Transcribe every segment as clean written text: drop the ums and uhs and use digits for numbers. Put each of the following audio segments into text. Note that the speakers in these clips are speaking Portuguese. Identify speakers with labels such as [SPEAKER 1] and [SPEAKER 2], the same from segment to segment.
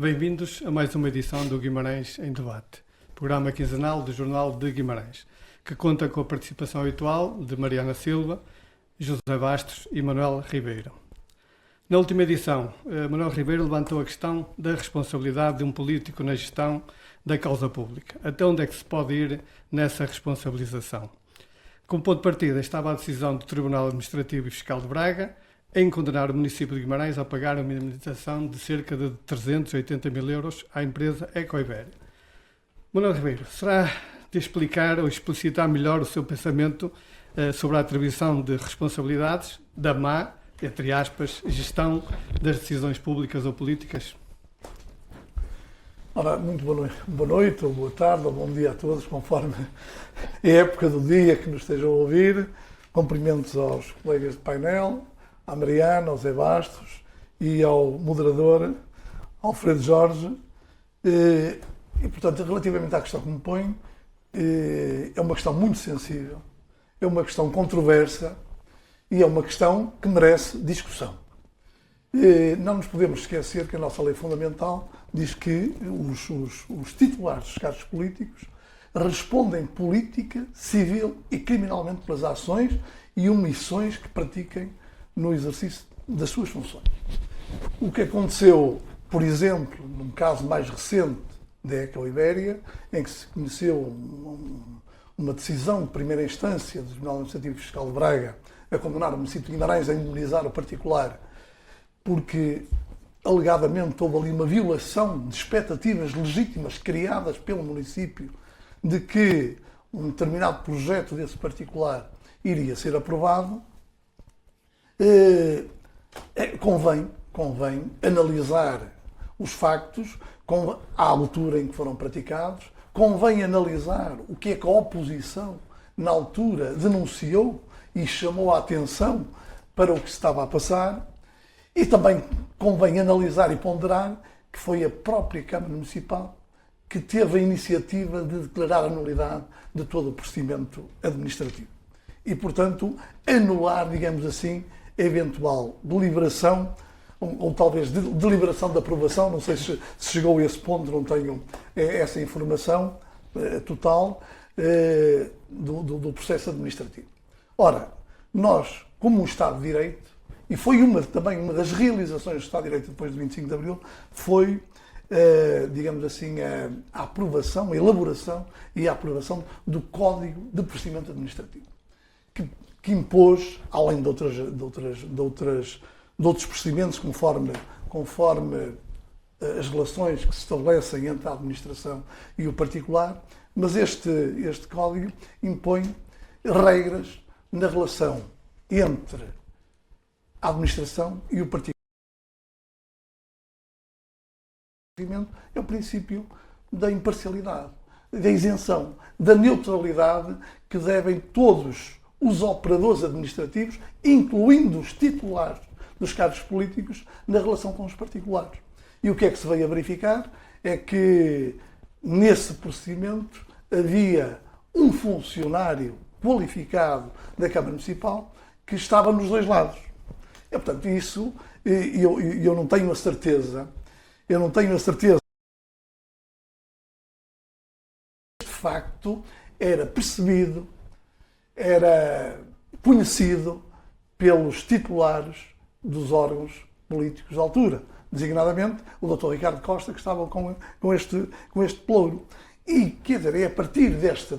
[SPEAKER 1] Bem-vindos a mais uma edição do Guimarães em Debate, programa quinzenal do Jornal de Guimarães, que conta com a participação habitual de Mariana Silva, José Bastos e Manuel Ribeiro. Na última edição, Manuel Ribeiro levantou a questão da responsabilidade de um político na gestão da causa pública. Até onde é que se pode ir nessa responsabilização? Como ponto de partida estava a decisão do Tribunal Administrativo e Fiscal de Braga em condenar o município de Guimarães a pagar uma indemnização de cerca de 380 mil euros à empresa Ecoiberia. Manuel Ribeiro, será de explicar ou explicitar melhor o seu pensamento sobre a atribuição de responsabilidades da má, entre aspas, gestão das decisões públicas ou políticas?
[SPEAKER 2] Ora, muito boa noite, ou boa tarde, ou bom dia a todos, conforme a época do dia que nos estejam a ouvir. Cumprimentos aos colegas de painel, à Mariana, ao Zé Bastos e ao moderador Alfredo Jorge. E, portanto, relativamente à questão que me põe, é uma questão muito sensível, é uma questão controversa e é uma questão que merece discussão. Não nos podemos esquecer que a nossa lei fundamental diz que os titulares dos cargos políticos respondem política, civil e criminalmente pelas ações e omissões que pratiquem no exercício das suas funções. O que aconteceu, por exemplo, num caso mais recente da Ecoiberia, em que se conheceu uma decisão de primeira instância do Tribunal Administrativo e Fiscal de Braga a condenar o município de Guimarães a indemnizar o particular porque, alegadamente, houve ali uma violação de expectativas legítimas criadas pelo município de que um determinado projeto desse particular iria ser aprovado. Convém analisar os factos à altura em que foram praticados, convém analisar o que é que a oposição, na altura, denunciou e chamou a atenção para o que se estava a passar, e também convém analisar e ponderar que foi a própria Câmara Municipal que teve a iniciativa de declarar a nulidade de todo o procedimento administrativo. E, portanto, anular, digamos assim, a eventual deliberação, ou talvez deliberação de aprovação, não sei se chegou a esse ponto, não tenho essa informação total, do processo administrativo. Ora, nós, como um Estado de Direito, e foi também uma das realizações do Estado de Direito depois de 25 de Abril, foi, digamos assim, a aprovação, a elaboração e a aprovação do Código de Procedimento Administrativo, que impôs, além de outros procedimentos, conforme as relações que se estabelecem entre a administração e o particular, mas este Código impõe regras na relação entre a administração e o particular. É o princípio da imparcialidade, da isenção, da neutralidade que devem todos os operadores administrativos, incluindo os titulares dos cargos políticos, na relação com os particulares. E o que é que se veio a verificar? É que, nesse procedimento, havia um funcionário qualificado da Câmara Municipal que estava nos dois lados. E, portanto, isso, eu não tenho a certeza, este facto era percebido, era conhecido pelos titulares dos órgãos políticos da altura, designadamente o Dr. Ricardo Costa, que estava com este pelouro. E, quer dizer, é a partir deste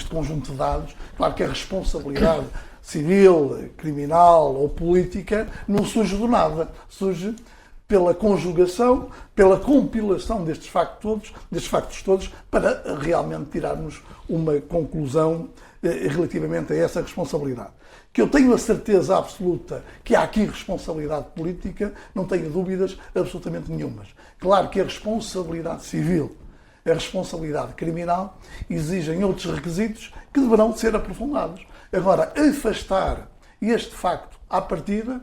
[SPEAKER 2] conjunto de dados, claro que a responsabilidade civil, criminal ou política não surge do nada, surge pela conjugação, pela compilação destes factos todos, para realmente tirarmos uma conclusão relativamente a essa responsabilidade. Que eu tenho a certeza absoluta que há aqui responsabilidade política, não tenho dúvidas absolutamente nenhumas. Claro que a responsabilidade civil, a responsabilidade criminal exigem outros requisitos que deverão ser aprofundados. Agora, afastar este facto à partida,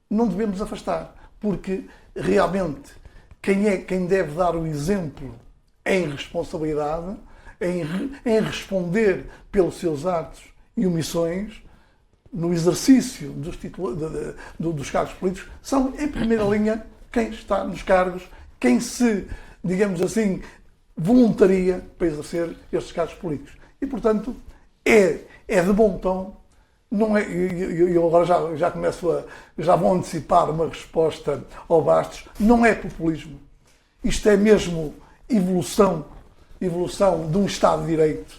[SPEAKER 2] não devemos afastar, porque realmente quem deve dar o exemplo em responsabilidade, em responder pelos seus atos e omissões, no exercício dos cargos políticos, são, em primeira linha, quem está nos cargos, quem se, digamos assim, voluntaria para exercer estes cargos políticos. E, portanto, é de bom tom. Não é, eu agora já começo já vou antecipar uma resposta ao Bastos. Não é populismo. Isto é mesmo evolução de um Estado de Direito.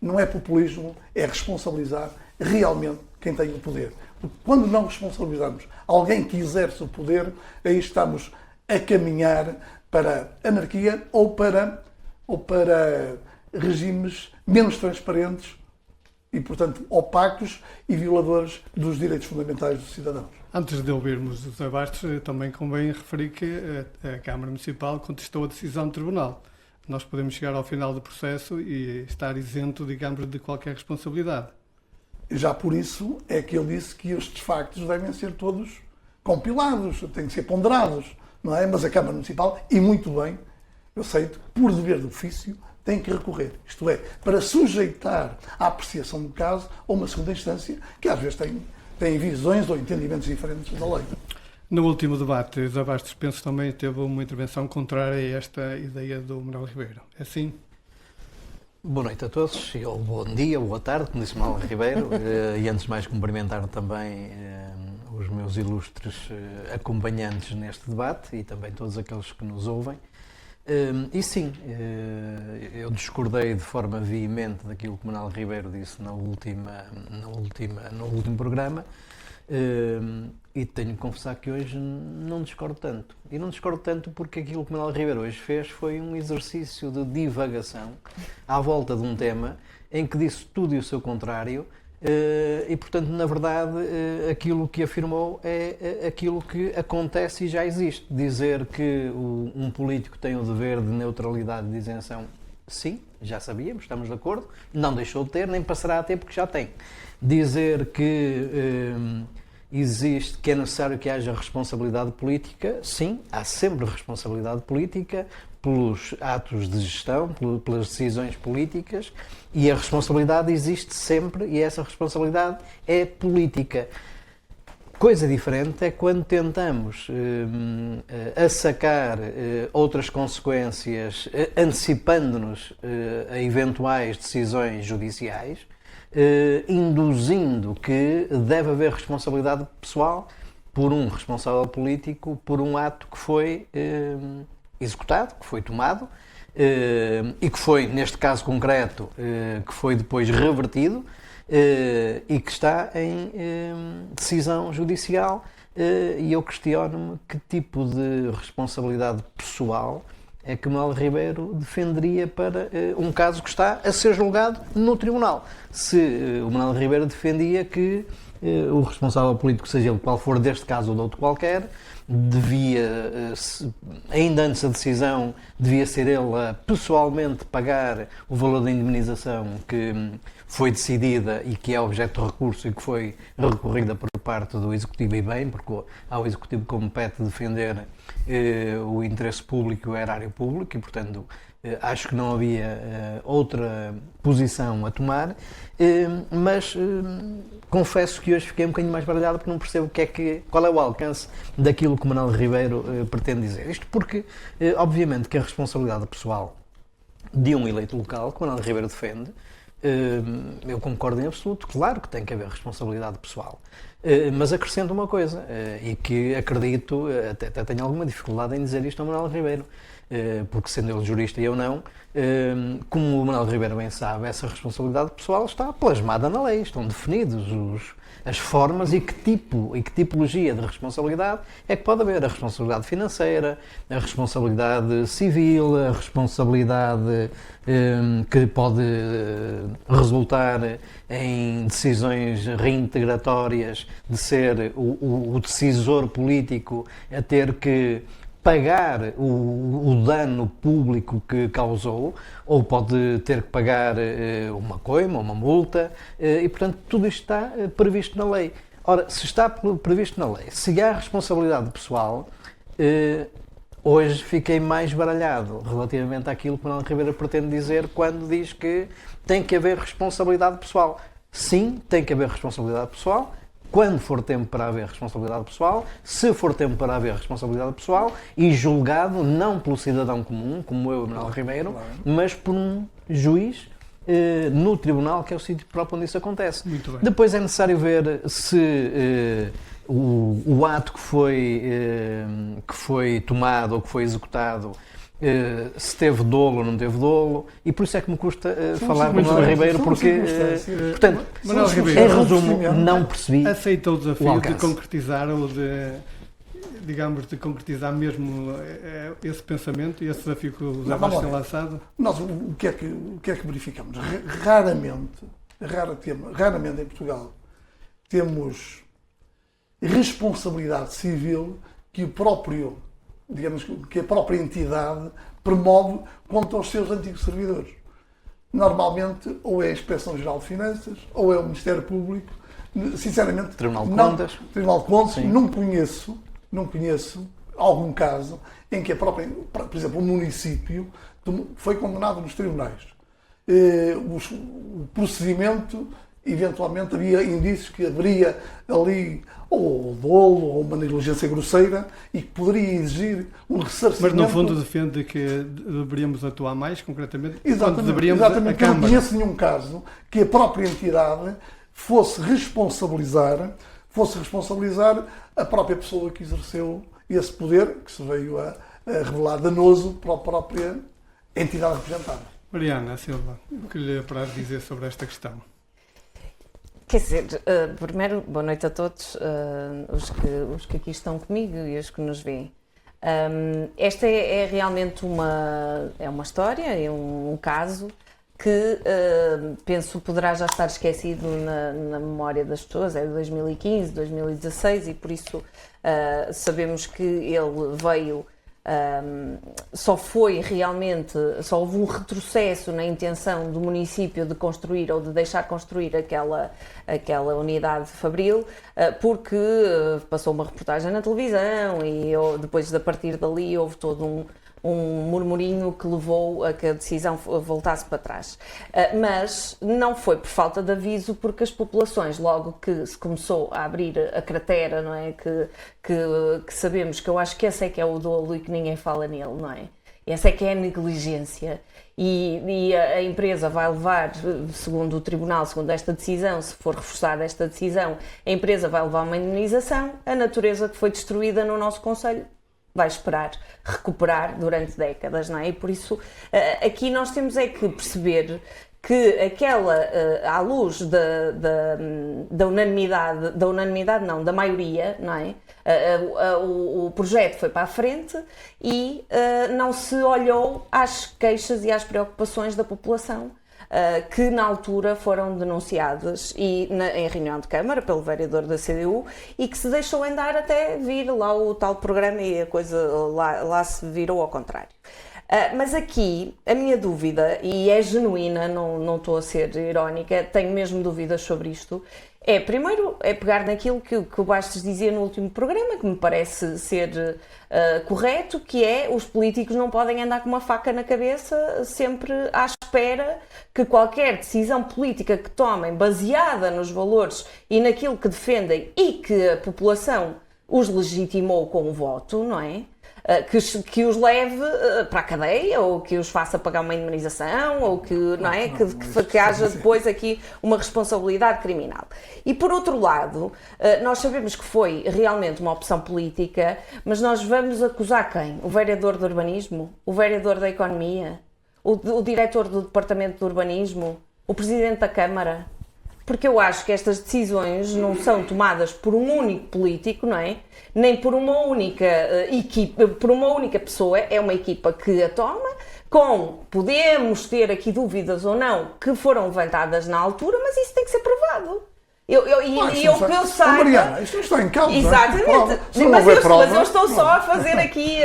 [SPEAKER 2] Não é populismo, é responsabilizar realmente quem tem o poder. Porque quando não responsabilizamos alguém que exerce o poder, aí estamos a caminhar para anarquia ou para regimes menos transparentes e, portanto, opacos e violadores dos direitos fundamentais dos cidadãos.
[SPEAKER 1] Antes de ouvirmos José Bastos, também convém referir que a Câmara Municipal contestou a decisão do Tribunal. Nós podemos chegar ao final do processo e estar isento, digamos, de qualquer responsabilidade.
[SPEAKER 2] Já por isso é que ele disse que estes factos devem ser todos compilados, têm que ser ponderados, não é? Mas a Câmara Municipal, e muito bem, eu aceito, por dever de ofício, tem que recorrer. Isto é, para sujeitar a apreciação do caso a uma segunda instância, que às vezes tem visões ou entendimentos diferentes da lei.
[SPEAKER 1] No último debate, José Bastos, penso também teve uma intervenção contrária a esta ideia do Manuel Ribeiro. É assim?
[SPEAKER 3] Boa noite a todos, ou bom dia, ou boa tarde, como disse Manuel Ribeiro, e antes de mais cumprimentar também os meus ilustres acompanhantes neste debate e também todos aqueles que nos ouvem. E sim, eu discordei de forma veemente daquilo que Manuel Ribeiro disse no último programa, e tenho que confessar que hoje não discordo tanto. E não discordo tanto porque aquilo que Manuel Ribeiro hoje fez foi um exercício de divagação à volta de um tema em que disse tudo e o seu contrário, e portanto, na verdade, aquilo que afirmou é aquilo que acontece e já existe. Dizer que um político tem o dever de neutralidade e de isenção, sim, já sabíamos, estamos de acordo, não deixou de ter, nem passará a ter porque já tem. Dizer que que é necessário que haja responsabilidade política, sim, há sempre responsabilidade política pelos atos de gestão, pelas decisões políticas, e a responsabilidade existe sempre e essa responsabilidade é política. Coisa diferente é quando tentamos assacar outras consequências, antecipando-nos a eventuais decisões judiciais, induzindo que deve haver responsabilidade pessoal por um responsável político por um ato que foi executado, que foi tomado e que foi, neste caso concreto, que foi depois revertido e que está em decisão judicial, e eu questiono-me que tipo de responsabilidade pessoal é que Manuel Ribeiro defenderia para um caso que está a ser julgado no tribunal. Se o Manuel Ribeiro defendia que o responsável político, seja ele qual for, deste caso ou de outro qualquer, devia, ainda antes da decisão, devia ser ele a pessoalmente pagar o valor da indemnização que foi decidida e que é objeto de recurso e que foi recorrida por parte do Executivo, e bem, porque ao Executivo compete defender o interesse público e o erário público e, portanto, acho que não havia outra posição a tomar, mas confesso que hoje fiquei um bocadinho mais baralhado porque não percebo qual é o alcance daquilo que o Manuel Ribeiro pretende dizer. Isto porque, obviamente, que a responsabilidade pessoal de um eleito local, que o Manuel Ribeiro defende, eu concordo em absoluto, claro que tem que haver responsabilidade pessoal. Mas acrescento uma coisa, e que acredito, até tenho alguma dificuldade em dizer isto ao Manuel Ribeiro, porque sendo ele jurista e eu não, como o Manuel Ribeiro bem sabe, essa responsabilidade pessoal está plasmada na lei, estão definidos as formas e que tipologia de responsabilidade é que pode haver. A responsabilidade financeira, a responsabilidade civil, a responsabilidade que pode resultar em decisões reintegratórias de ser o decisor político a ter que pagar o dano público que causou, ou pode ter que pagar uma coima, uma multa, e portanto tudo isto está previsto na lei. Ora, se está previsto na lei, se há responsabilidade pessoal, hoje fiquei mais baralhado relativamente àquilo que Manuel Ribeiro pretende dizer quando diz que tem que haver responsabilidade pessoal. Sim, tem que haver responsabilidade pessoal, quando for tempo para haver responsabilidade pessoal, se for tempo para haver responsabilidade pessoal e julgado não pelo cidadão comum, como eu, Manuel Ribeiro, mas por um juiz no tribunal, que é o sítio próprio onde isso acontece.
[SPEAKER 1] Muito bem.
[SPEAKER 3] Depois é necessário ver se o ato que foi tomado ou que foi executado se teve dolo ou não teve dolo, e por isso é que me custa falar com o Manuel Ribeiro, porque, portanto,
[SPEAKER 1] Manuel Ribeiro,
[SPEAKER 3] em resumo, não percebi.
[SPEAKER 1] Aceita o
[SPEAKER 3] o
[SPEAKER 1] desafio de
[SPEAKER 3] alcance.
[SPEAKER 1] concretizar ou de concretizar mesmo esse pensamento e esse desafio que o José Vastos tem lançado?
[SPEAKER 2] Nós o que é que verificamos? Raramente em Portugal temos responsabilidade civil que que a própria entidade promove contra os seus antigos servidores. Normalmente, ou é a Inspeção-Geral de Finanças, ou é o Ministério Público. Sinceramente,
[SPEAKER 3] Tribunal de Contas.
[SPEAKER 2] Tribunal de Contas,
[SPEAKER 3] Sim.
[SPEAKER 2] não conheço algum caso em que por exemplo, o município foi condenado nos tribunais. O procedimento, eventualmente, havia indícios que haveria ali ou dolo ou uma negligência grosseira e que poderia exigir um ressarcimento.
[SPEAKER 1] Mas no fundo defende que deveríamos atuar mais concretamente quando
[SPEAKER 2] Exatamente,
[SPEAKER 1] deveríamos
[SPEAKER 2] exatamente.
[SPEAKER 1] a
[SPEAKER 2] Eu não
[SPEAKER 1] Câmara.
[SPEAKER 2] conheço nenhum caso que a própria entidade fosse responsabilizar a própria pessoa que exerceu esse poder, que se veio a revelar danoso para a própria entidade representada.
[SPEAKER 1] Mariana Silva, o que lhe apraz dizer sobre esta questão?
[SPEAKER 4] Quer dizer, primeiro, boa noite a todos, os que aqui estão comigo e os que nos veem. Esta é realmente uma história, é um caso que penso poderá já estar esquecido na memória das pessoas, é de 2015, 2016 e por isso sabemos que ele veio, só houve um retrocesso na intenção do município de construir ou de deixar construir aquela unidade fabril, porque passou uma reportagem na televisão e depois, a partir dali, houve todo um murmurinho que levou a que a decisão voltasse para trás. Mas não foi por falta de aviso, porque as populações, logo que se começou a abrir a cratera, não é? Que sabemos, que eu acho que esse é que é o dolo e que ninguém fala nele, não é? Essa é que é a negligência. E a empresa vai levar, segundo o Tribunal, segundo esta decisão, se for reforçada esta decisão, a empresa vai levar uma indemnização. A natureza que foi destruída no nosso concelho vai esperar recuperar durante décadas, não é? E por isso aqui nós temos é que perceber que à luz da unanimidade não, da maioria, não é? O projeto foi para a frente e não se olhou às queixas e às preocupações da população, que na altura foram denunciadas em reunião de Câmara pelo vereador da CDU e que se deixou andar até vir lá o tal programa e a coisa lá se virou ao contrário. Mas aqui a minha dúvida, e é genuína, não estou a ser irónica, tenho mesmo dúvidas sobre isto, primeiro pegar naquilo que o Bastos dizia no último programa, que me parece ser correto, que é os políticos não podem andar com uma faca na cabeça sempre à espera que qualquer decisão política que tomem, baseada nos valores e naquilo que defendem e que a população os legitimou com o voto, não é? Que os leve para a cadeia, ou que os faça pagar uma indemnização, ou que, não é? Que haja depois aqui uma responsabilidade criminal. E por outro lado, nós sabemos que foi realmente uma opção política, mas nós vamos acusar quem? O vereador do urbanismo? O vereador da economia? O diretor do departamento de urbanismo? O presidente da Câmara? Porque eu acho que estas decisões não são tomadas por um único político, não é? Nem por uma única equipa, por uma única pessoa. É uma equipa que a toma, podemos ter aqui dúvidas ou não, que foram levantadas na altura, mas isso tem que ser provado. Eu saiba...
[SPEAKER 2] Mariana, isto não está em causa.
[SPEAKER 4] Exatamente.
[SPEAKER 2] Mas eu
[SPEAKER 4] estou só a fazer aqui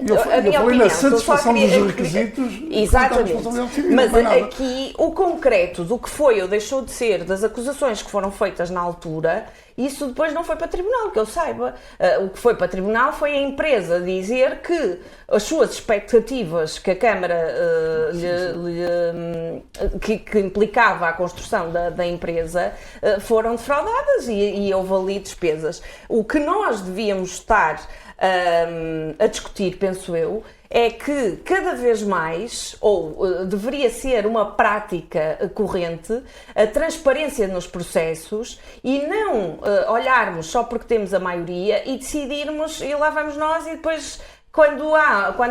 [SPEAKER 2] Eu falei na satisfação dos requisitos.
[SPEAKER 4] Exatamente.
[SPEAKER 2] Civil,
[SPEAKER 4] mas
[SPEAKER 2] não
[SPEAKER 4] aqui o concreto do que foi ou deixou de ser, das acusações que foram feitas na altura, isso depois não foi para tribunal, que eu saiba. O que foi para tribunal foi a empresa dizer que as suas expectativas que a Câmara que implicava a construção da empresa foram defraudadas e houve ali despesas. O que nós devíamos estar a discutir, penso eu, é que cada vez mais, ou deveria ser uma prática corrente, a transparência nos processos e não olharmos só porque temos a maioria e decidirmos, e lá vamos nós, e depois quando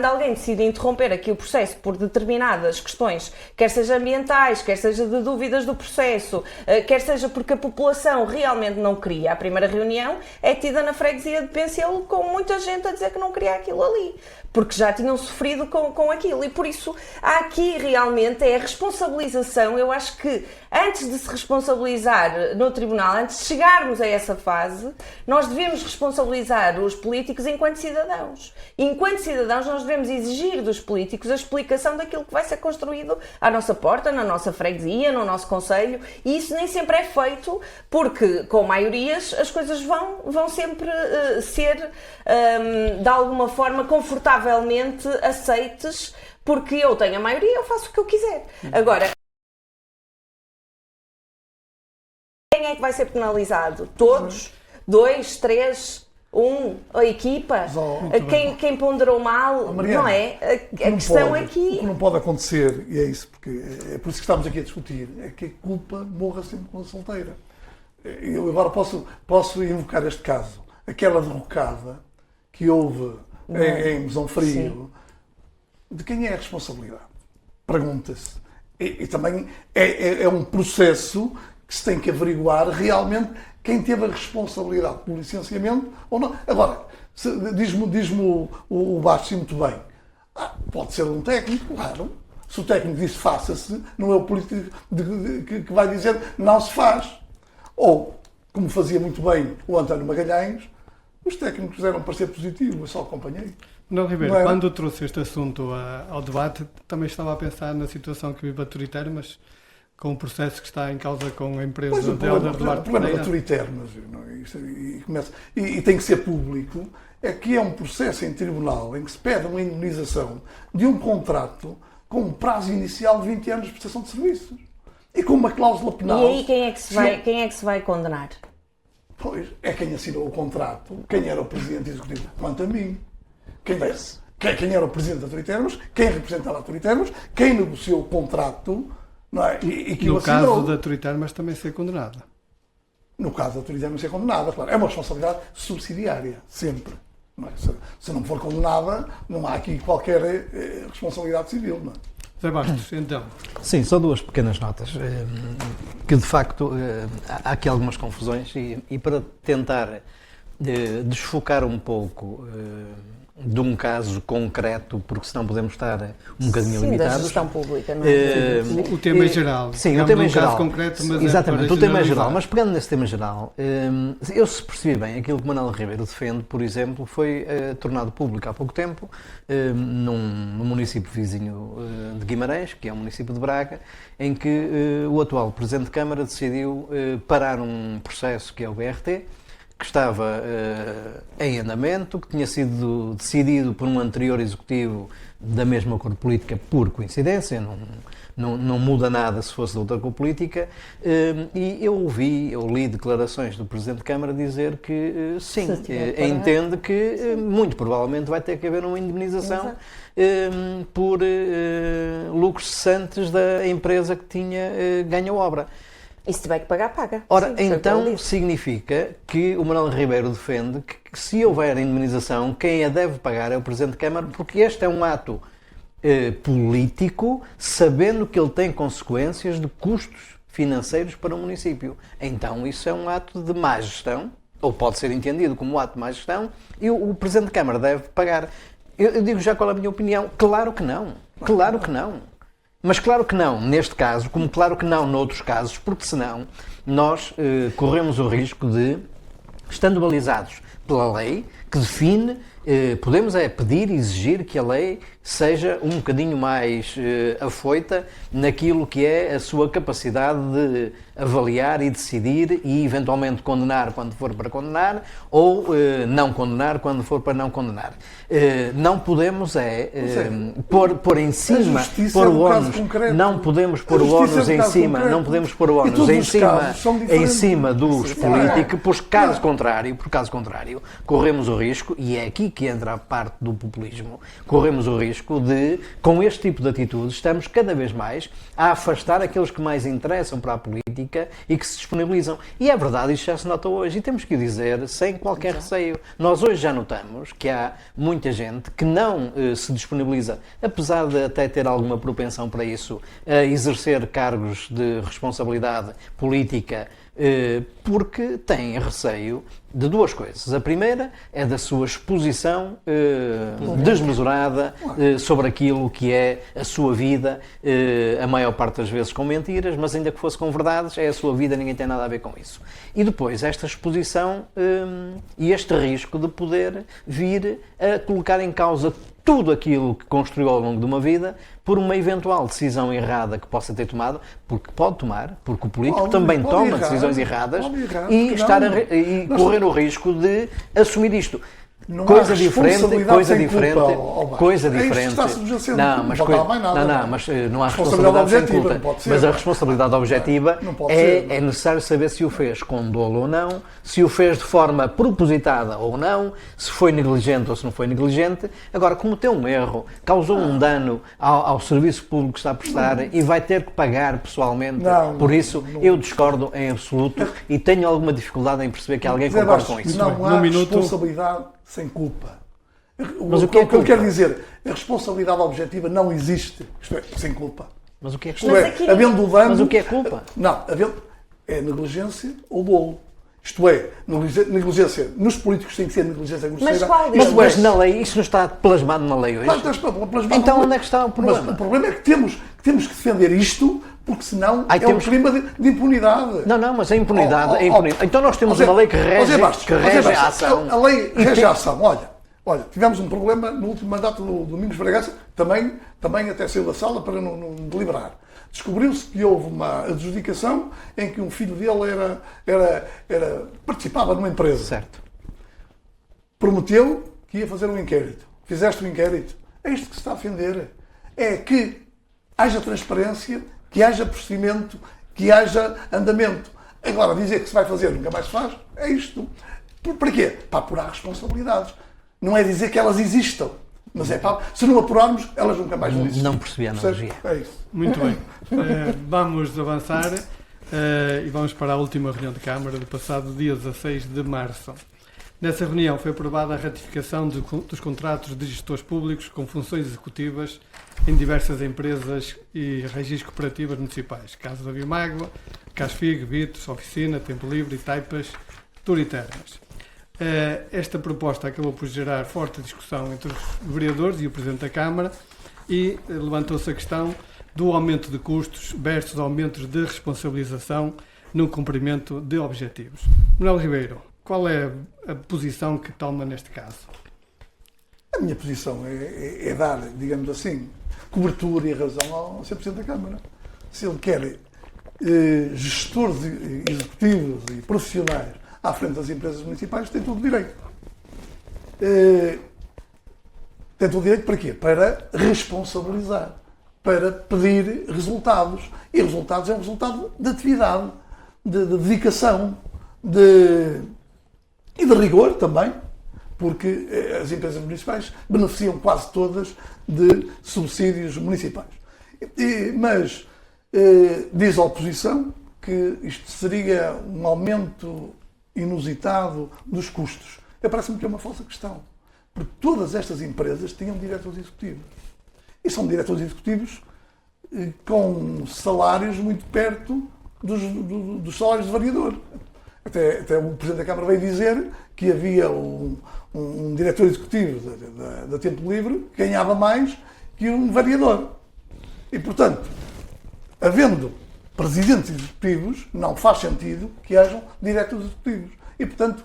[SPEAKER 4] alguém decide interromper aqui o processo por determinadas questões, quer seja ambientais, quer seja de dúvidas do processo, quer seja porque a população realmente não queria, a primeira reunião é tida na freguesia de Pencelo com muita gente a dizer que não queria aquilo ali, porque já tinham sofrido com aquilo, e por isso há aqui realmente a responsabilização. Eu acho que antes de se responsabilizar no tribunal, antes de chegarmos a essa fase, nós devemos responsabilizar os políticos enquanto cidadãos. Enquanto cidadãos, nós devemos exigir dos políticos a explicação daquilo que vai ser construído à nossa porta, na nossa freguesia, no nosso concelho, e isso nem sempre é feito, porque com maiorias as coisas vão sempre ser, de alguma forma, confortavelmente aceites, porque eu tenho a maioria, eu faço o que eu quiser. Agora, quem é que vai ser penalizado? Todos? 2, 3, 1, a equipa? Quem ponderou mal?
[SPEAKER 2] Mariana,
[SPEAKER 4] não é? A questão aqui...
[SPEAKER 2] O que não pode acontecer, e é isso, porque é por isso que estamos aqui a discutir, é que a culpa morra sempre com a solteira. Eu agora posso invocar este caso. Aquela derrocada que houve em Mesão Frio, de quem é a responsabilidade? Pergunta-se. E também é um processo que se tem que averiguar realmente quem teve a responsabilidade pelo licenciamento ou não. Agora, diz-me o Bastos muito bem, pode ser um técnico, claro. Se o técnico disse faça-se, não é o político que vai dizer não se faz. Ou, como fazia muito bem o António Magalhães, os técnicos eram para ser positivo, eu só acompanhei.
[SPEAKER 1] Não, Ribeiro, quando trouxe este assunto ao debate, também estava a pensar na situação que vive a Turitério, mas com o processo que está em causa com a empresa de Helder Duarte
[SPEAKER 2] Pereira. O problema da
[SPEAKER 1] Turitério,
[SPEAKER 2] e tem que ser público, é que é um processo em tribunal em que se pede uma indemnização de um contrato com um prazo inicial de 20 anos de prestação de serviços. E com uma cláusula penal.
[SPEAKER 4] E aí quem é que se vai condenar?
[SPEAKER 2] Pois, é quem assinou o contrato, quem era o presidente executivo, quanto a mim. Quem era o presidente da Turitermos, quem representava a Turitermos, quem negociou o contrato, não é? E que
[SPEAKER 1] no
[SPEAKER 2] o assinou.
[SPEAKER 1] caso da Turitermos também ser condenada.
[SPEAKER 2] No caso da Turitermos ser condenada, claro. É uma responsabilidade subsidiária, sempre. Não é? Se não for condenada, não há aqui qualquer responsabilidade civil, não é?
[SPEAKER 1] Zé Bastos, então.
[SPEAKER 3] Sim, só duas pequenas notas, que de facto há aqui algumas confusões e para tentar desfocar um pouco de um caso concreto, porque senão podemos estar um bocadinho limitados.
[SPEAKER 4] Da gestão pública, não é?
[SPEAKER 1] O tema é geral.
[SPEAKER 3] Sim, o tema é geral.
[SPEAKER 1] Caso concreto, mas
[SPEAKER 3] exatamente, o tema é geral. Mas pegando nesse tema geral, eu se percebi bem, aquilo que Manuel Ribeiro defende, por exemplo, foi tornado público há pouco tempo, num município vizinho de Guimarães, que é o município de Braga, em que o atual Presidente de Câmara decidiu parar um processo que é o BRT, que estava em andamento, que tinha sido decidido por um anterior executivo da mesma cor política por coincidência, não muda nada se fosse de outra cor política, e eu li declarações do Presidente de Câmara dizer que sim, entende que muito provavelmente vai ter que haver uma indemnização por lucros cessantes da empresa que tinha ganho a obra.
[SPEAKER 4] E se tiver que pagar, paga.
[SPEAKER 3] Ora, então significa que o Manuel Ribeiro defende que se houver indemnização, quem a deve pagar é o Presidente de Câmara, porque este é um ato político, sabendo que ele tem consequências de custos financeiros para o município. Então isso é um ato de má gestão, ou pode ser entendido como um ato de má gestão, e o Presidente de Câmara deve pagar. Eu digo já qual é a minha opinião. Claro que não. Claro que não. Mas claro que não, neste caso, como claro que não noutros casos, porque senão nós corremos o risco de, estando balizados pela lei, que define Podemos pedir e exigir que a lei seja um bocadinho mais afoita naquilo que é a sua capacidade de avaliar e decidir e eventualmente condenar quando for para condenar ou não condenar quando for para não condenar. Não podemos pôr em cima, pôr o ónus, não podemos pôr o ónus em cima, não podemos pôr o ónus em cima dos políticos, por caso contrário, corremos o risco, e é aqui que entra a parte do populismo, corremos o risco de, com este tipo de atitudes, estamos cada vez mais a afastar aqueles que mais interessam para a política e que se disponibilizam. E é verdade, isto já se nota hoje, e temos que o dizer sem qualquer receio. Nós hoje já notamos que há muita gente que não se disponibiliza, apesar de até ter alguma propensão para isso, a exercer cargos de responsabilidade política, porque têm receio de duas coisas. A primeira é da sua exposição desmesurada sobre aquilo que é a sua vida, a maior parte das vezes com mentiras, mas ainda que fosse com verdades, é a sua vida, ninguém tem nada a ver com isso. E depois esta exposição e este risco de poder vir a colocar em causa tudo aquilo que construiu ao longo de uma vida por uma eventual decisão errada que possa ter tomado, porque pode tomar, porque o político também toma decisões erradas e correr o risco de assumir isto.
[SPEAKER 2] Não
[SPEAKER 3] coisa
[SPEAKER 2] há
[SPEAKER 3] diferente.
[SPEAKER 2] Não, mas
[SPEAKER 3] não há responsabilidade sem culpa. Mas a responsabilidade objetiva é necessário saber se o fez com dolo ou não, se o fez de forma propositada ou não, se foi negligente ou se não foi negligente. Agora, cometeu um erro, causou um dano ao serviço público que está a prestar e vai ter que pagar pessoalmente. Por isso, eu discordo em absoluto e tenho alguma dificuldade em perceber que alguém concorda com isso.
[SPEAKER 2] Não há responsabilidade sem culpa. Mas o que eu quero dizer, a responsabilidade objetiva não existe, isto é, sem culpa.
[SPEAKER 3] Mas o que é culpa?
[SPEAKER 2] Havendo dano,
[SPEAKER 3] mas o que é culpa?
[SPEAKER 2] Não, é negligência ou dolo. Isto é, negligência, nos políticos tem que ser negligência grosseira.
[SPEAKER 4] Mas qual deles?
[SPEAKER 3] Mas na lei, isso não está plasmado na lei hoje? Então onde é que está o problema?
[SPEAKER 2] Mas o problema é que temos que defender isto, porque senão um clima de impunidade.
[SPEAKER 3] Não, mas a impunidade, Então nós temos uma lei que rege a ação.
[SPEAKER 2] A lei rege a ação. Olha, tivemos um problema no último mandato do Domingos Bragança, também até saiu da sala para não deliberar. Descobriu-se que houve uma adjudicação em que um filho dele participava numa empresa.
[SPEAKER 3] Certo.
[SPEAKER 2] Prometeu que ia fazer um inquérito. Fizeste um inquérito. É isto que se está a defender. É que haja transparência, que haja procedimento, que haja andamento. Agora, dizer que se vai fazer nunca mais se faz, é isto. Para quê? Para apurar responsabilidades. Não é dizer que elas existam. Mas se não apurarmos, elas nunca mais existem.
[SPEAKER 3] Não percebi a analogia.
[SPEAKER 2] É isso.
[SPEAKER 1] Muito bem. Vamos avançar e vamos para a última reunião de Câmara do passado dia 16 de março. Nessa reunião foi aprovada a ratificação dos contratos de gestores públicos com funções executivas em diversas empresas e regis cooperativas municipais. Casa da Biomágua, Casfig, Vitos, Oficina, Tempo Livre, Taipas, Turitermas. Esta proposta acabou por gerar forte discussão entre os vereadores e o Presidente da Câmara e levantou-se a questão do aumento de custos versus aumentos de responsabilização no cumprimento de objetivos. Manuel Ribeiro, qual é a posição que toma neste caso?
[SPEAKER 2] A minha posição é dar, digamos assim, cobertura e razão ao Sr. Presidente da Câmara. Se ele quer gestores executivos e profissionais à frente das empresas municipais, tem todo o direito. Tem todo o direito para quê? Para responsabilizar, para pedir resultados. E resultados é um resultado de atividade, de dedicação e de rigor também, porque as empresas municipais beneficiam quase todas de subsídios municipais. Mas diz a oposição que isto seria um aumento inusitado dos custos. Parece-me que é uma falsa questão. Porque todas estas empresas tinham diretores executivos. E são diretores executivos com salários muito perto dos salários de vereador. Até o Presidente da Câmara veio dizer que havia um diretor executivo da Tempo Livre que ganhava mais que um vereador. E, portanto, havendo presidentes executivos, não faz sentido que hajam diretores executivos. E, portanto,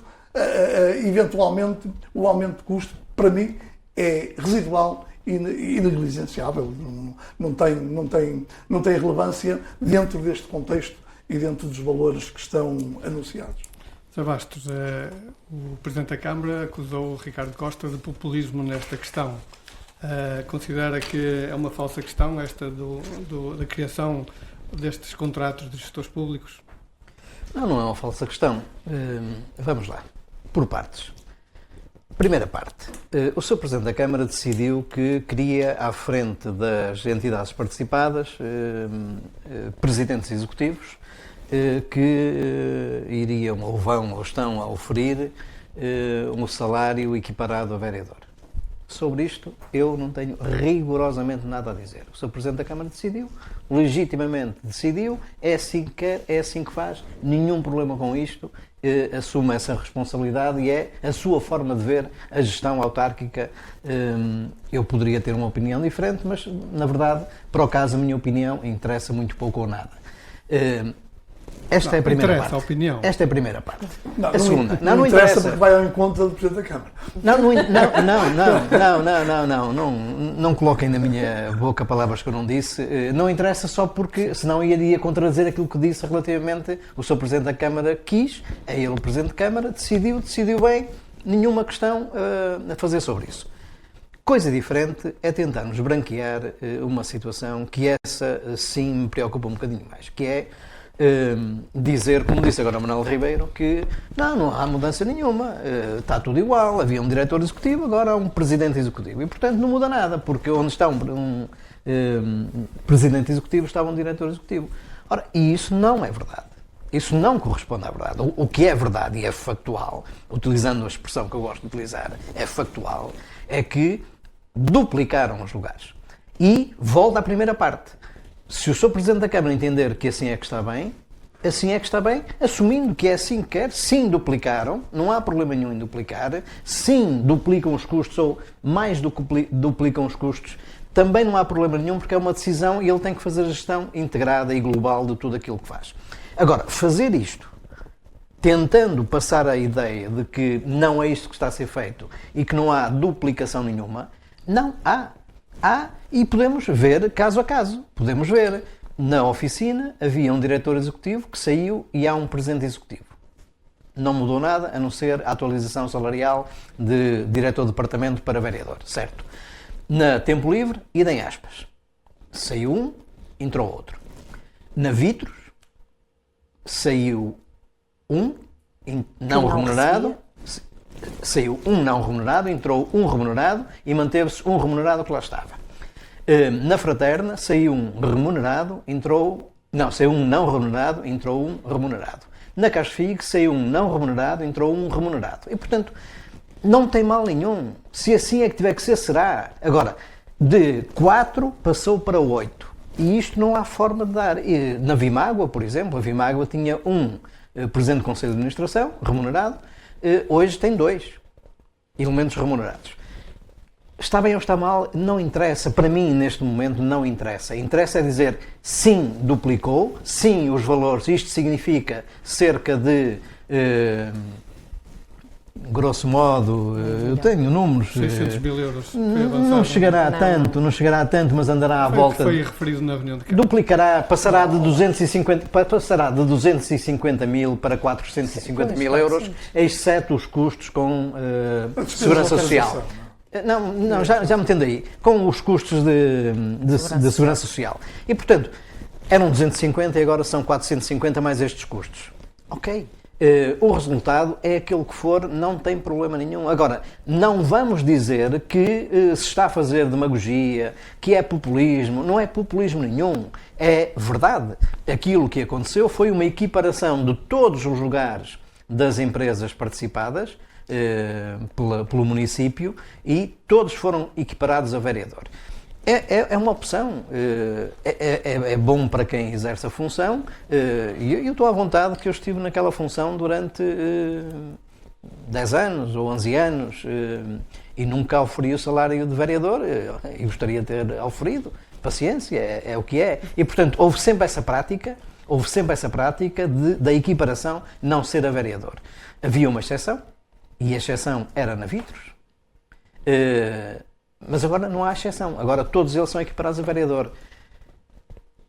[SPEAKER 2] eventualmente, o aumento de custo para mim, é residual e negligenciável. Não tem relevância dentro deste contexto e dentro dos valores que estão anunciados.
[SPEAKER 1] Sr. Bastos, o Presidente da Câmara acusou o Ricardo Costa de populismo nesta questão. Considera que é uma falsa questão esta da criação destes contratos de gestores públicos?
[SPEAKER 3] Não é uma falsa questão. Vamos lá, por partes. Primeira parte. O Sr. Presidente da Câmara decidiu que queria, à frente das entidades participadas, presidentes executivos, que iriam, ou vão, ou estão a oferir um salário equiparado a vereador. Sobre isto, eu não tenho rigorosamente nada a dizer. O Sr. Presidente da Câmara decidiu, legitimamente decidiu, é assim que quer, é assim que faz, nenhum problema com isto, assume essa responsabilidade e é a sua forma de ver a gestão autárquica. Eu poderia ter uma opinião diferente, mas, na verdade, para o caso, a minha opinião interessa muito pouco ou nada. Esta é a primeira parte.
[SPEAKER 1] A opinião.
[SPEAKER 3] Esta é a primeira parte.
[SPEAKER 2] A
[SPEAKER 3] segunda.
[SPEAKER 2] Não interessa porque vai ao encontro do Presidente da Câmara.
[SPEAKER 3] Não coloquem na minha boca palavras que eu não disse. Não interessa só porque, senão iria contradizer aquilo que disse relativamente o Sr. Presidente da Câmara quis, é ele o Presidente da Câmara, decidiu bem, nenhuma questão a fazer sobre isso. Coisa diferente é tentarmos branquear uma situação que essa sim me preocupa um bocadinho mais, que é dizer, como disse agora o Manuel Ribeiro, que não há mudança nenhuma, está tudo igual, havia um diretor executivo, agora há um presidente executivo e portanto não muda nada, porque onde está um presidente executivo estava um diretor executivo. Ora, e isso não é verdade. Isso não corresponde à verdade. O que é verdade e é factual, utilizando a expressão que eu gosto de utilizar, é factual, é que duplicaram os lugares. E volta à primeira parte. Se o Sr. Presidente da Câmara entender que assim é que está bem, assumindo que é assim que quer, sim, duplicaram, não há problema nenhum em duplicar, sim, duplicam os custos ou mais do que duplicam os custos, também não há problema nenhum porque é uma decisão e ele tem que fazer a gestão integrada e global de tudo aquilo que faz. Agora, fazer isto, tentando passar a ideia de que não é isto que está a ser feito e que não há duplicação nenhuma, não há. E podemos ver caso a caso. Podemos ver. Na oficina havia um diretor executivo que saiu e há um presidente executivo. Não mudou nada, a não ser a atualização salarial de diretor de departamento para vereador, certo? Na Tempo Livre, idem aspas. Saiu um, entrou outro. Na Vitros, saiu um não remunerado. Saiu um não remunerado, entrou um remunerado e manteve-se um remunerado que lá estava. Na Fraterna saiu um remunerado, saiu um não remunerado, entrou um remunerado. Na Casfig saiu um não remunerado, entrou um remunerado. E, portanto, não tem mal nenhum. Se assim é que tiver que ser, será. Agora, de 4 passou para 8. E isto não há forma de dar. Na Vimágua, por exemplo, a Vimágua tinha um presidente do Conselho de Administração, remunerado, hoje tem 2 elementos remunerados. Está bem ou está mal, não interessa. Para mim, neste momento, não interessa. Interessa é dizer, sim, duplicou, sim, os valores, isto significa cerca de, grosso modo, eu tenho números...
[SPEAKER 1] 600 mil euros.
[SPEAKER 3] Não chegará a tanto, mas andará à volta...
[SPEAKER 1] Foi referido na reunião de Câmara.
[SPEAKER 3] Duplicará, passará de 250 mil para 450 mil euros, exceto os custos com segurança social. Não, já me entendo aí. Com os custos de segurança social. E, portanto, eram 250 e agora são 450 mais estes custos. Ok. O resultado é aquele que for, não tem problema nenhum. Agora, não vamos dizer que se está a fazer demagogia, que é populismo. Não é populismo nenhum. É verdade. Aquilo que aconteceu foi uma equiparação de todos os lugares das empresas participadas pelo município e todos foram equiparados a vereador. É uma opção, é bom para quem exerce a função e eu estou à vontade que eu estive naquela função durante 10 anos ou 11 anos e nunca oferi o salário de vereador e gostaria de ter oferido. Paciência, é o que é. E, portanto, houve sempre essa prática da equiparação não ser a vereador. Havia uma exceção, e a exceção era na Vitros. Mas agora não há exceção. Agora todos eles são equiparados a vereador.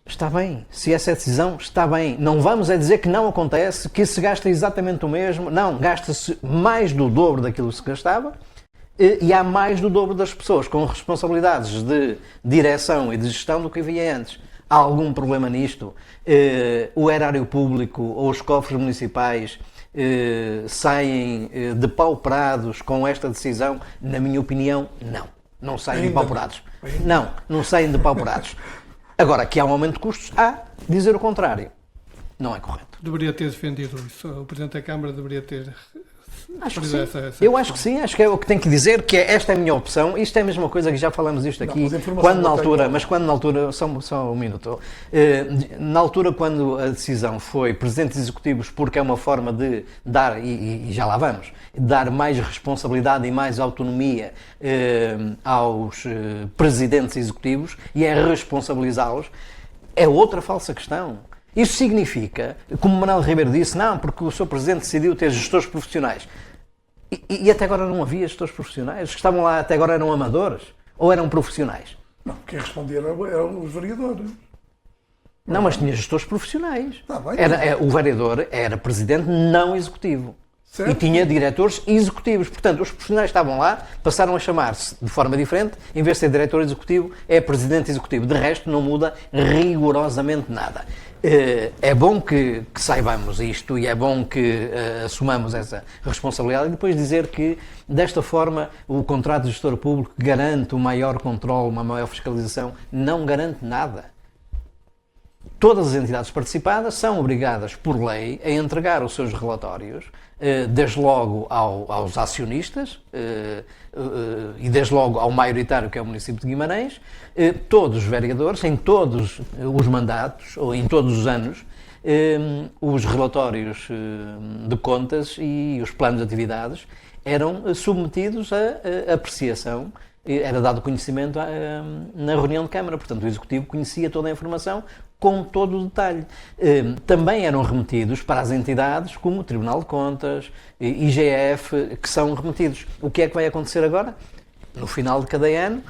[SPEAKER 3] Está bem. Se essa é a decisão, está bem. Não vamos dizer que não acontece, que se gasta exatamente o mesmo. Não, gasta-se mais do dobro daquilo que se gastava e há mais do dobro das pessoas com responsabilidades de direção e de gestão do que havia antes. Há algum problema nisto? O erário público ou os cofres municipais saem depauperados com esta decisão? Na minha opinião, não. Não saem depauperados. Não saem depauperados. Agora, que há um aumento de custos, dizer o contrário não é correto.
[SPEAKER 1] Deveria ter defendido isso. O Presidente da Câmara deveria ter...
[SPEAKER 3] Acho que sim. Eu acho que sim, acho que é o que tenho que dizer, que esta é a minha opção. Isto é a mesma coisa que já falamos isto aqui, quando na altura, só um minuto, na altura quando a decisão foi presidentes executivos, porque é uma forma de dar, e já lá vamos, dar mais responsabilidade e mais autonomia aos presidentes executivos e é responsabilizá-los, é outra falsa questão. Isso significa, como Manuel Ribeiro disse, não, porque o Sr. Presidente decidiu ter gestores profissionais. E até agora não havia gestores profissionais? Os que estavam lá até agora eram amadores? Ou eram profissionais?
[SPEAKER 2] Não, quem respondia eram os vereadores.
[SPEAKER 3] Não, mas tinha gestores profissionais.
[SPEAKER 2] Está bem.
[SPEAKER 3] O vereador era presidente não executivo. Certo. E tinha diretores executivos. Portanto, os profissionais estavam lá, passaram a chamar-se de forma diferente. Em vez de ser diretor executivo, é presidente executivo. De resto, não muda rigorosamente nada. É bom que saibamos isto e é bom que assumamos essa responsabilidade e depois dizer que, desta forma, o contrato de gestor público garante um maior controle, uma maior fiscalização. Não garante nada. Todas as entidades participadas são obrigadas, por lei, a entregar os seus relatórios, desde logo aos acionistas e desde logo ao maioritário, que é o município de Guimarães, todos os vereadores, em todos os mandatos, ou em todos os anos, os relatórios de contas e os planos de atividades eram submetidos a apreciação, era dado conhecimento na reunião de Câmara, portanto o Executivo conhecia toda a informação com todo o detalhe. Também eram remetidos para as entidades como o Tribunal de Contas, IGF, que são remetidos. O que é que vai acontecer agora? No final de cada ano,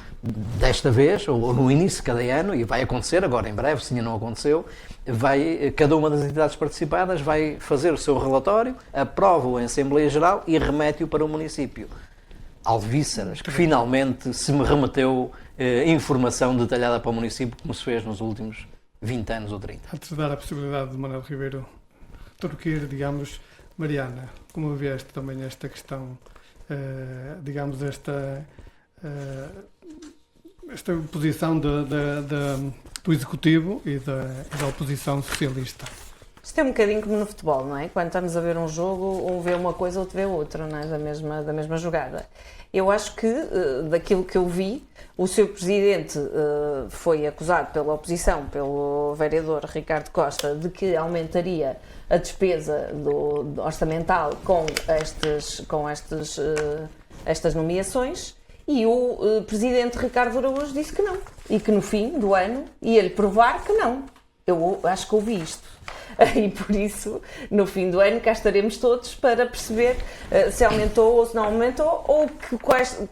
[SPEAKER 3] desta vez, ou no início de cada ano, e vai acontecer agora em breve, se ainda não aconteceu, cada uma das entidades participadas vai fazer o seu relatório, aprova-o em Assembleia Geral e remete-o para o município. Alvíceras, que finalmente se me remeteu informação detalhada para o município, como se fez nos últimos 20 anos ou 30.
[SPEAKER 1] Antes de dar a possibilidade de Manuel Ribeiro retorquir, digamos, Mariana, como vieste também esta questão, digamos, esta posição do Executivo e da oposição socialista?
[SPEAKER 4] Isto é um bocadinho como no futebol, não é? Quando estamos a ver um jogo, um vê uma coisa, outro vê outra, não é? Da mesma jogada. Eu acho que, daquilo que eu vi, o Sr. Presidente foi acusado pela oposição, pelo vereador Ricardo Costa, de que aumentaria a despesa orçamental com estas nomeações, e o Presidente Ricardo Araújo disse que não, e que no fim do ano ia-lhe provar que não. Eu acho que ouvi isto. E por isso, no fim do ano, cá estaremos todos para perceber se aumentou ou se não aumentou, ou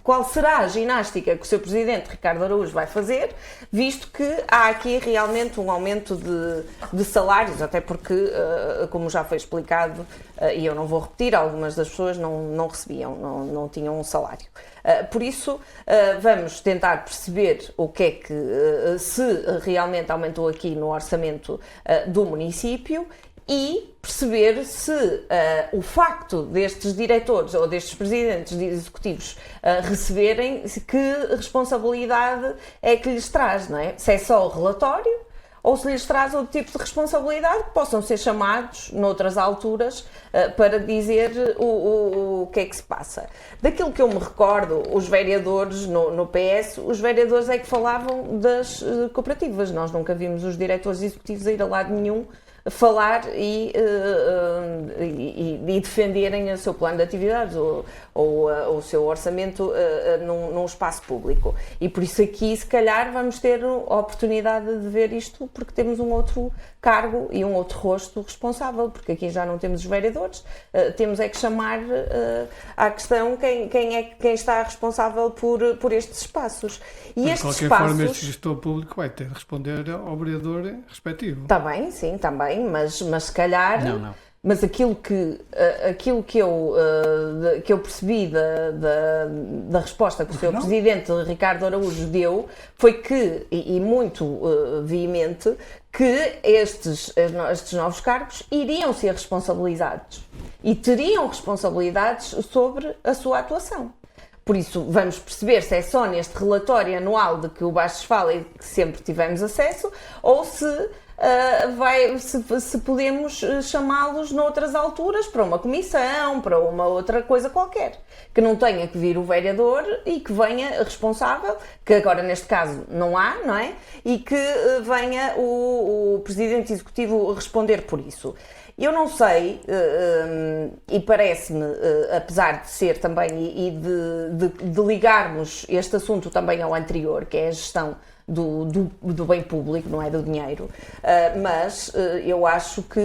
[SPEAKER 4] qual será a ginástica que o Sr. Presidente Ricardo Araújo vai fazer, visto que há aqui realmente um aumento de salários, até porque, como já foi explicado, e eu não vou repetir, algumas das pessoas não recebiam, não tinham um salário. Por isso, vamos tentar perceber o que é que, se realmente aumentou aqui no orçamento do município, e perceber se o facto destes diretores ou destes presidentes de executivos receberem, que responsabilidade é que lhes traz, não é? Se é só o relatório, ou se lhes traz outro tipo de responsabilidade, que possam ser chamados, noutras alturas, para dizer o que é que se passa. Daquilo que eu me recordo, os vereadores no PS, os vereadores é que falavam das cooperativas. Nós nunca vimos os diretores executivos a ir a lado nenhum falar e e defenderem o seu plano de atividades ou o seu orçamento num espaço público. E por isso aqui, se calhar, vamos ter a oportunidade de ver isto, porque temos um outro cargo e um outro rosto responsável, porque aqui já não temos os vereadores, temos é que chamar à questão quem está responsável por estes espaços. E
[SPEAKER 1] De
[SPEAKER 4] estes
[SPEAKER 1] qualquer
[SPEAKER 4] espaços...
[SPEAKER 1] forma, este gestor público vai ter de responder ao vereador respectivo.
[SPEAKER 4] Está bem, sim, também, mas se calhar...
[SPEAKER 3] Não.
[SPEAKER 4] Mas aquilo que eu percebi da resposta que o Sr. Presidente Ricardo Araújo deu foi que, e muito veemente, que estes novos cargos iriam ser responsabilizados e teriam responsabilidades sobre a sua atuação. Por isso, vamos perceber se é só neste relatório anual de que o Bastos fala e que sempre tivemos acesso, ou se podemos chamá-los noutras alturas para uma comissão, para uma outra coisa qualquer. Que não tenha que vir o vereador e que venha responsável, que agora neste caso não há, não é? E que venha o Presidente Executivo responder por isso. Eu não sei, e parece-me, apesar de ser também, e de ligarmos este assunto também ao anterior, que é a gestão do bem público, não é do dinheiro, mas eu acho que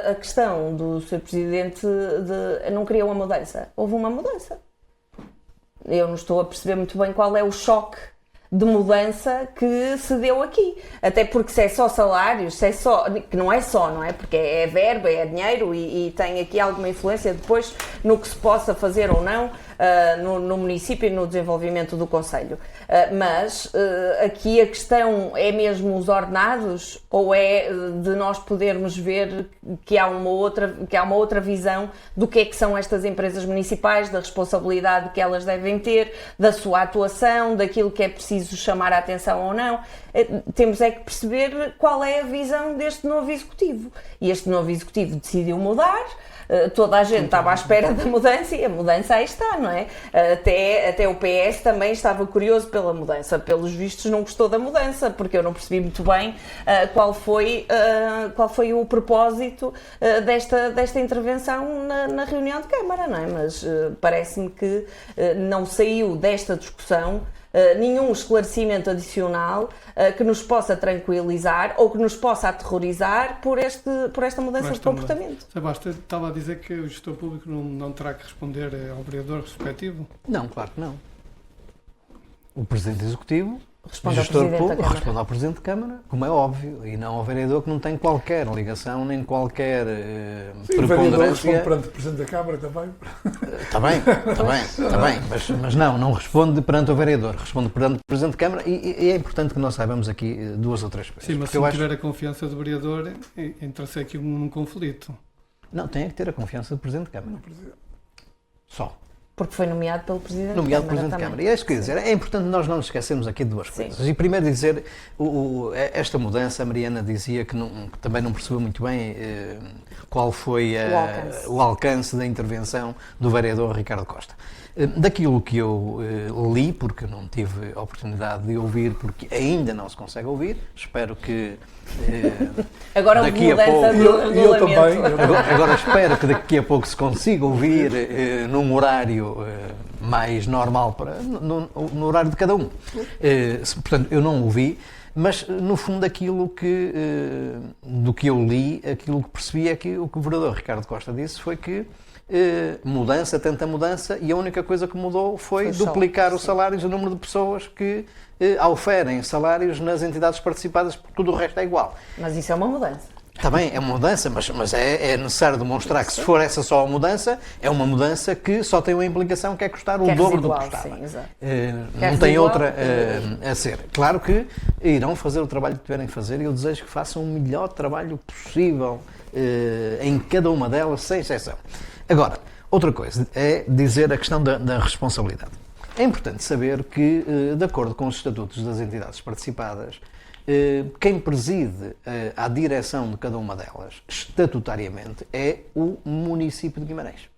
[SPEAKER 4] a questão do Sr. Presidente não queria uma mudança. Houve uma mudança. Eu não estou a perceber muito bem qual é o choque de mudança que se deu aqui. Até porque se é só salários, se é só, que não é só, não é? Porque é verba, é dinheiro e tem aqui alguma influência depois no que se possa fazer ou não no município e no desenvolvimento do concelho. Mas aqui a questão é mesmo os ordenados ou é de nós podermos ver que há uma outra visão do que são estas empresas municipais, da responsabilidade que elas devem ter, da sua atuação, daquilo que é preciso chamar a atenção ou não. Temos é que perceber qual é a visão deste novo executivo. E este novo executivo decidiu mudar. Toda a gente estava à espera da mudança e a mudança aí está, não é? Até o PS também estava curioso pela mudança. Pelos vistos não gostou da mudança, porque eu não percebi muito bem qual foi o propósito desta intervenção na reunião de Câmara, não é? Mas parece-me que não saiu desta discussão nenhum esclarecimento adicional que nos possa tranquilizar ou que nos possa aterrorizar por esta mudança de comportamento.
[SPEAKER 1] Sebastião, estava a dizer que o gestor público não terá que responder ao vereador respectivo?
[SPEAKER 3] Não, claro que não. O Presidente Executivo, o
[SPEAKER 4] Responde ao
[SPEAKER 3] gestor
[SPEAKER 4] Presidente da
[SPEAKER 3] público,
[SPEAKER 4] Câmara.
[SPEAKER 3] responde ao Presidente de Câmara, como é óbvio, e não ao vereador que não tem qualquer ligação, nem qualquer
[SPEAKER 2] Sim, o vereador responde
[SPEAKER 3] preponderância.
[SPEAKER 2] perante o Presidente da Câmara também.
[SPEAKER 3] Está bem, mas não responde perante o vereador, responde perante o Presidente de Câmara e é importante que nós saibamos aqui duas ou três coisas.
[SPEAKER 1] Sim, mas
[SPEAKER 3] Porque
[SPEAKER 1] se
[SPEAKER 3] eu
[SPEAKER 1] não
[SPEAKER 3] acho-
[SPEAKER 1] tiver a confiança do vereador, entra-se aqui num conflito.
[SPEAKER 3] Não, tem que ter a confiança do Presidente de Câmara. Só.
[SPEAKER 4] Porque foi nomeado pelo Presidente
[SPEAKER 3] Nomeado
[SPEAKER 4] da Câmara
[SPEAKER 3] Presidente de
[SPEAKER 4] também.
[SPEAKER 3] Câmara. E é isso que eu ia dizer. É importante nós não nos esquecermos aqui de duas coisas. E primeiro dizer, esta mudança, a Mariana dizia que também não percebeu muito bem qual foi o alcance da intervenção do vereador Ricardo Costa. Daquilo que eu li, porque não tive a oportunidade de ouvir, porque ainda não se consegue ouvir, espero que
[SPEAKER 4] Agora houve
[SPEAKER 3] daqui a
[SPEAKER 4] mudança
[SPEAKER 3] pouco-
[SPEAKER 4] do
[SPEAKER 2] Eu também.
[SPEAKER 4] regulamento.
[SPEAKER 3] Agora espero que daqui a pouco se consiga ouvir num horário mais normal, no horário de cada um. Portanto, eu não ouvi, mas no fundo do que eu li, aquilo que percebi é que o que o vereador Ricardo Costa disse foi que tanta mudança, e a única coisa que mudou foi
[SPEAKER 4] Foi
[SPEAKER 3] duplicar
[SPEAKER 4] só,
[SPEAKER 3] os
[SPEAKER 4] sim.
[SPEAKER 3] salários, o número de pessoas que oferem salários nas entidades participadas, porque tudo o resto é igual.
[SPEAKER 4] Mas isso é uma mudança.
[SPEAKER 3] Está bem, é uma mudança, mas é necessário demonstrar que se for essa só a mudança, é uma mudança que só tem uma implicação que é custar o
[SPEAKER 4] Que é
[SPEAKER 3] dobro do
[SPEAKER 4] residual,
[SPEAKER 3] que custava.
[SPEAKER 4] sim, exato.
[SPEAKER 3] Não
[SPEAKER 4] é
[SPEAKER 3] tem
[SPEAKER 4] residual,
[SPEAKER 3] outra a ser. Claro que irão fazer o trabalho que tiverem que fazer e eu desejo que façam o melhor trabalho possível em cada uma delas, sem exceção. Agora, outra coisa é dizer a questão da responsabilidade. É importante saber que, de acordo com os estatutos das entidades participadas, quem preside a direção de cada uma delas, estatutariamente, é o município de Guimarães.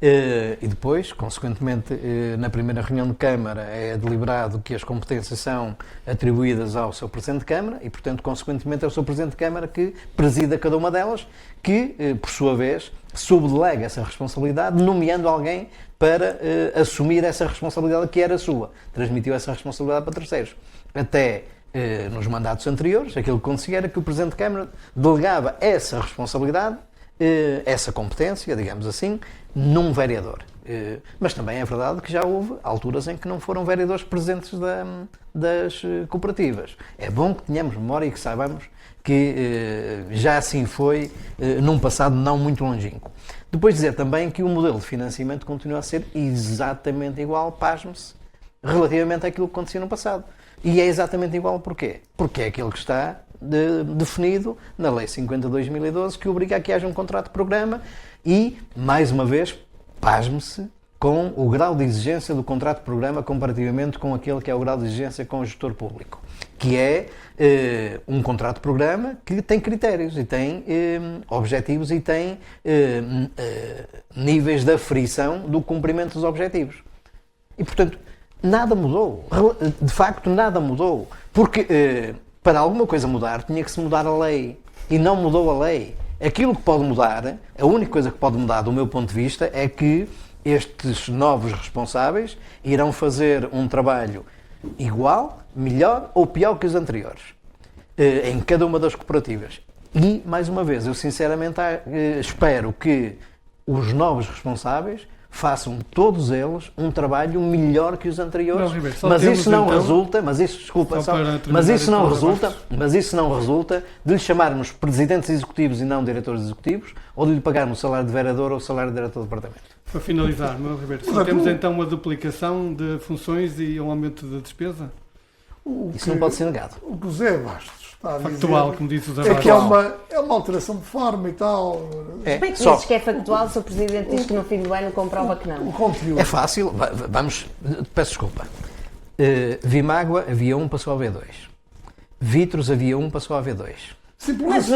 [SPEAKER 3] E depois, consequentemente, na primeira reunião de Câmara é deliberado que as competências são atribuídas ao seu Presidente de Câmara e, portanto, consequentemente é o seu Presidente de Câmara que presida cada uma delas, que, por sua vez, subdelega essa responsabilidade, nomeando alguém para assumir essa responsabilidade que era sua. Transmitiu essa responsabilidade para terceiros. Até nos mandatos anteriores, aquilo que acontecia era que o Presidente de Câmara delegava essa responsabilidade, essa competência, digamos assim, num vereador. Mas também é verdade que já houve alturas em que não foram vereadores presentes das cooperativas. É bom que tenhamos memória e que saibamos que já assim foi num passado não muito longínquo. Depois dizer também que o modelo de financiamento continua a ser exatamente igual, pasme-se, relativamente àquilo que acontecia no passado. E é exatamente igual porquê? Porque é aquilo que está definido na Lei 50/2012, que obriga a que haja um contrato de programa e, mais uma vez, pasme-se com o grau de exigência do contrato de programa comparativamente com aquele que é o grau de exigência com o gestor público, que é um contrato de programa que tem critérios e tem objetivos e tem níveis de aferição do cumprimento dos objetivos. E, portanto, nada mudou. De facto, nada mudou. Porque para alguma coisa mudar, tinha que se mudar a lei. E não mudou a lei. Aquilo que pode mudar, a única coisa que pode mudar do meu ponto de vista é que estes novos responsáveis irão fazer um trabalho igual, melhor ou pior que os anteriores, em cada uma das cooperativas. E, mais uma vez, eu sinceramente espero que os novos responsáveis façam todos eles um trabalho melhor que os anteriores,
[SPEAKER 1] Não, Ribeiro,
[SPEAKER 3] mas isso não
[SPEAKER 1] então,
[SPEAKER 3] resulta, mas isso não resulta de lhe chamarmos presidentes executivos e não diretores executivos, ou de lhe pagarmos o salário de vereador ou o salário de diretor de departamento.
[SPEAKER 1] Para finalizar, Manuel Ribeiro, só temos então uma duplicação de funções e um aumento de despesa?
[SPEAKER 3] Isso não pode ser negado.
[SPEAKER 2] O que o Zé Bastos está a dizer
[SPEAKER 1] Factual, como disse o Zé
[SPEAKER 2] é
[SPEAKER 1] Bastos.
[SPEAKER 2] que é uma alteração de forma e tal.
[SPEAKER 4] Bem que
[SPEAKER 3] Só.
[SPEAKER 4] dizes que é factual, o Sr. Presidente diz que no fim do ano comprova que não.
[SPEAKER 2] O conteúdo.
[SPEAKER 3] É fácil, vamos, peço desculpa. Vimágua havia 1, passou a V2. Vitros havia 1, passou a V2.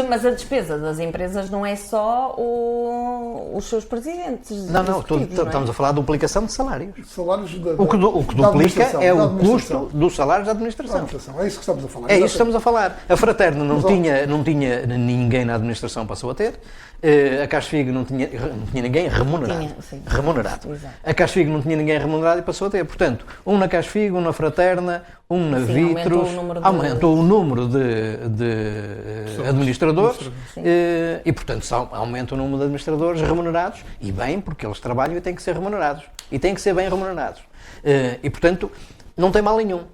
[SPEAKER 4] Mas a despesa das empresas não é só os seus presidentes.
[SPEAKER 3] Não,
[SPEAKER 4] executivos, não é?
[SPEAKER 3] estamos a falar de duplicação de salários.
[SPEAKER 2] Salários
[SPEAKER 3] O que duplica é o custo dos salários da administração.
[SPEAKER 2] É isso que estamos a falar.
[SPEAKER 3] É isso que estamos a falar. A Fraterna não tinha ninguém na administração, passou a ter. A Casfigo não tinha ninguém remunerado. Remunerado.
[SPEAKER 4] Exato.
[SPEAKER 3] A Casfigo não tinha ninguém remunerado e passou a ter. Portanto, um na Casfigo, um na Fraterna, um na Vitros. Aumentou o número de administradores e, portanto, aumenta o número de administradores remunerados e bem, porque eles trabalham e têm que ser remunerados. E têm que ser bem remunerados. E, portanto, não tem mal nenhum.